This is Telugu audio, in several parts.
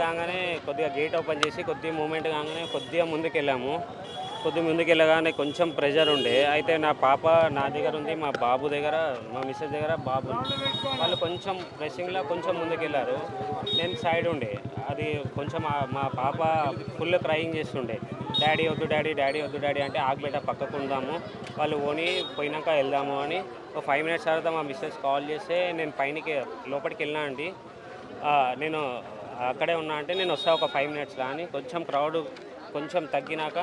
కాగానే కొద్దిగా గేట్ ఓపెన్ చేసి కొద్దిగా మూమెంట్ కాగానే కొద్దిగా ముందుకెళ్ళాము. కొద్దిగా ముందుకెళ్ళగానే కొంచెం ప్రెషర్ ఉండే. అయితే నా పాప నా దగ్గర ఉంది, మా బాబు దగ్గర, మా మిస్సెస్ దగ్గర బాబు ఉంది. వాళ్ళు కొంచెం ప్రెస్సింగ్‌లో కొంచెం ముందుకెళ్లారు. నేను సైడ్ ఉండే. అది కొంచెం మా పాప ఫుల్ క్రయింగ్ చేస్తుండే. డాడీ వద్దు డాడీ, డాడీ వద్దు డాడీ అంటే ఆగు బేటా పక్కకు ఉందాము. వాళ్ళు పోయినాక వెళ్దాము అని ఒక 5 మినిట్స్ తర్వాత మా మిసెస్ కాల్ చేస్తే నేను పైనకి లోపలికి వెళ్ళినా అండి. నేను అక్కడే ఉన్నా అంటే నేను వస్తా ఒక 5 మినిట్స్‌లో అని కొంచెం క్రౌడ్ కొంచెం తగ్గినాక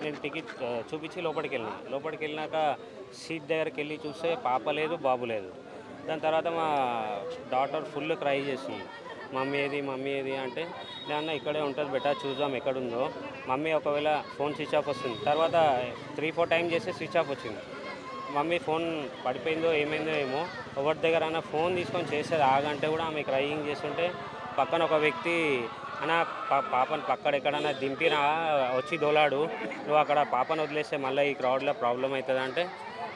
నేను టికెట్ చూపించి లోపలికెళ్ళినాక సీట్ దగ్గరికి చూస్తే పాప లేదు, బాబు లేదు. దాని తర్వాత మా డాటర్ ఫుల్ క్రై చేస్తుంది. మమ్మీ ఏది మమ్మీ ఏది అంటే నాన్న ఇక్కడే ఉంటుంది బెటా చూద్దాం ఎక్కడుందో. మమ్మీ ఒకవేళ ఫోన్ స్విచ్ ఆఫ్ వస్తుంది. తర్వాత 3-4 టైం చేస్తే స్విచ్ ఆఫ్ వచ్చింది. మమ్మీ ఫోన్ పడిపోయిందో ఏమైందో ఏమో, ఎవరి దగ్గరైనా ఫోన్ తీసుకొని చేసేది ఆగంటే కూడా ఆమె క్రయింగ్ చేస్తుంటే పక్కన ఒక వ్యక్తి అన్న పాపను పక్కడ ఎక్కడన్నా దింపినా వచ్చి దోలాడు, నువ్వు అక్కడ పాపను వదిలేస్తే మళ్ళీ ఈ క్రౌడ్లో ప్రాబ్లం అవుతుంది అంటే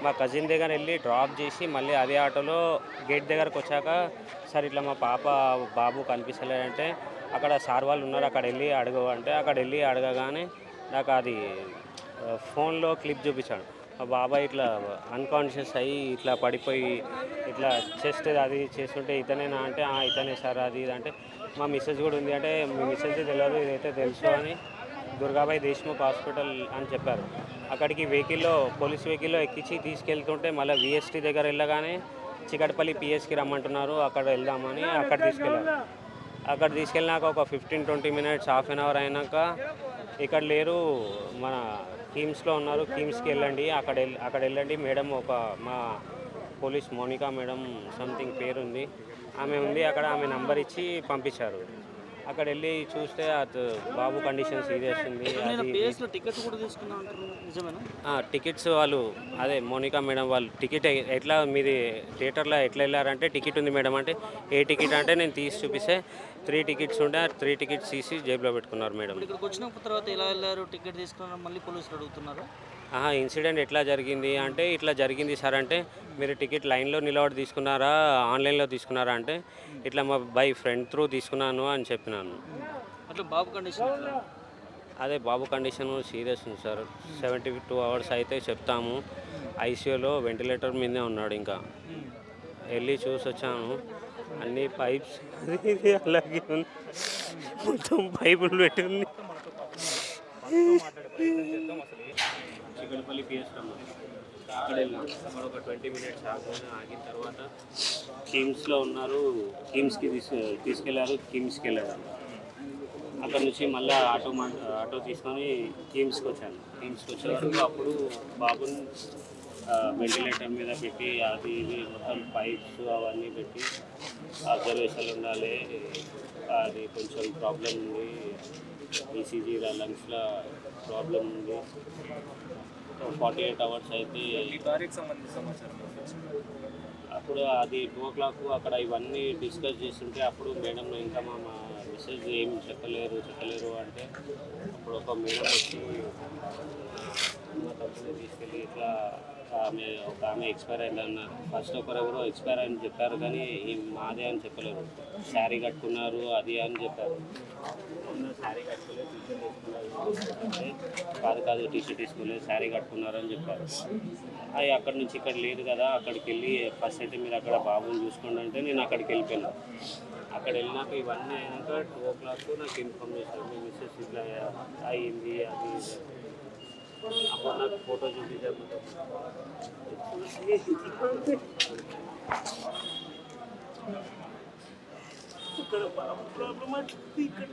మా కజిన్ దగ్గర వెళ్ళి డ్రాప్ చేసి మళ్ళీ అదే ఆటోలో గేట్ దగ్గరకు వచ్చాక సార్ ఇట్లా మా పాప బాబు కనిపిస్తలేదంటే అక్కడ సార్ వాళ్ళు ఉన్నారు అక్కడ వెళ్ళి అడగవు అంటే అక్కడ వెళ్ళి అడగగానే నాకు అది ఫోన్లో క్లిప్ చూపించాడు. మా బాబాయ్ ఇట్లా అన్కాన్షియస్ అయ్యి ఇట్లా పడిపోయి ఇట్లా చెస్ట్ అది చేస్తుంటే ఇతనేనా అంటే ఇతనే సార్ అది ఇది అంటే మా మిస్సెస్ కూడా ఉంది అంటే మీ మిస్సెస్ తెలియదు ఇదైతే తెలుసు అని దుర్గాబాయ్ దేశ్ముఖ్ హాస్పిటల్ అని చెప్పారు. అక్కడికి పోలీస్ వెహికల్లో ఎక్కించి తీసుకెళ్తుంటే మళ్ళీ విఎస్టీ దగ్గర వెళ్ళగానే చికట్పల్లి పిఎస్కి రమ్మంటున్నారు, అక్కడ వెళ్దామని అక్కడ తీసుకెళ్ళినాక ఒక 15-20 మినిట్స్ హాఫ్ అన్ అవర్ అయినాక ఇక్కడ లేరు, మన కిమ్స్లో ఉన్నారు, కిమ్స్కి వెళ్ళండి, అక్కడ వెళ్ళండి మేడం, మా పోలీస్ మోనికా మేడం సంథింగ్ పేరుంది, ఆమె ఉంది అక్కడ, ఆమె నంబర్ ఇచ్చి పంపించారు. అక్కడ వెళ్ళి చూస్తే బాబు కండిషన్ సీరియస్ ఉంది. టికెట్స్ వాళ్ళు అదే మోనికా మేడం వాళ్ళు టికెట్ ఎట్లా మీది థియేటర్లో ఎట్లా వెళ్ళారంటే టికెట్ ఉంది మేడం అంటే ఏ టికెట్ అంటే నేను తీసి చూపిస్తే 3 టికెట్స్ ఉండే, 3 టికెట్స్ తీసి జేబులో పెట్టుకున్నారు మేడం. ఇక్కడికి వచ్చిన తర్వాత ఎలా వెళ్ళారు? టికెట్ తీసుకున్నారు మళ్ళీ పోలీసులు అడుగుతున్నారు. ఇన్సిడెంట్ ఎట్లా జరిగింది అంటే ఇట్లా జరిగింది సార్ అంటే మీరు టికెట్ లైన్లో నిలబడి తీసుకున్నారా ఆన్లైన్లో తీసుకున్నారా అంటే ఇట్లా మా ఫ్రెండ్ త్రూ తీసుకున్నాను అని చెప్పినాను. అట్లా బాబు కండిషన్ అదే బాబు కండిషన్ సీరియస్ ఉంది సార్. 72 అవర్స్ అయితే చెప్తాము. ఐసీయూలో వెంటిలేటర్ మీదే ఉన్నాడు. ఇంకా వెళ్ళి చూసి వచ్చాను, అన్ని పైప్స్ అలాగే ఉంది, మొత్తం పైపులు పెట్టి ఉంది. చికటపల్లి పిఎస్ అక్కడ వెళ్ళాం. అక్కడ ఒక 20 మినిట్స్ ఆగిన తర్వాత కిమ్స్లో ఉన్నారు, కిమ్స్కి తీసుకెళ్లారు, కిమ్స్కి వెళ్ళారు. అక్కడ నుంచి మళ్ళీ ఆటో తీసుకొని కిమ్స్కి వచ్చాను. కిమ్స్కి వచ్చే వరకు అప్పుడు బాబుని వెంటిలేటర్ మీద పెట్టి అది ఇది మొత్తం పైప్స్ అవన్నీ పెట్టి అబ్జర్వేషన్లు ఉండాలి, అది కొంచెం ప్రాబ్లం ఉంది, ఈసీజీ లంగ్స్లో ప్రాబ్లం ఉంది. 48 అవర్స్ అయితే అప్పుడు అది 2 o'clock అక్కడ ఇవన్నీ డిస్కస్ చేస్తుంటే అప్పుడు మేడం ఇంకా మా మెసేజ్ ఏం చెప్పలేరు అంటే అప్పుడు ఒక మేడం వచ్చి మా తప్పుని తీసుకెళ్ళి ఇట్లా ఆమె ఎక్స్పైర్ అయింది అన్నారు. ఫస్ట్ ఒకరెవరో ఎక్స్పైర్ అని చెప్పారు కానీ మాదే అని చెప్పలేరు. శారీ కట్టుకున్నారు అది అని చెప్పారు. శారీ కట్టుకోలేదు, టీషర్ట్ వేసుకున్నారు, కాదు టీషర్ట్ వేసుకోలేదు, శారీ కట్టుకున్నారు అని చెప్పారు. అది అక్కడి నుంచి ఇక్కడ లేదు కదా, అక్కడికి వెళ్ళి ఫస్ట్ అయితే మీరు అక్కడ బాబుని చూసుకోండి అంటే నేను అక్కడికి వెళ్ళిపోయాను. అక్కడ వెళ్ళినాక ఇవన్నీ అయినాక 2 o'clock నాకు ఇన్ఫార్మ్ చేశారు, మీ మిస్సెస్ ఇట్లా అయ్యింది అది అప్పుడు నాకు ఫోటో చూపించారు. ఇక్కడ ప్రాబ్లం అంటే ఇక్కడ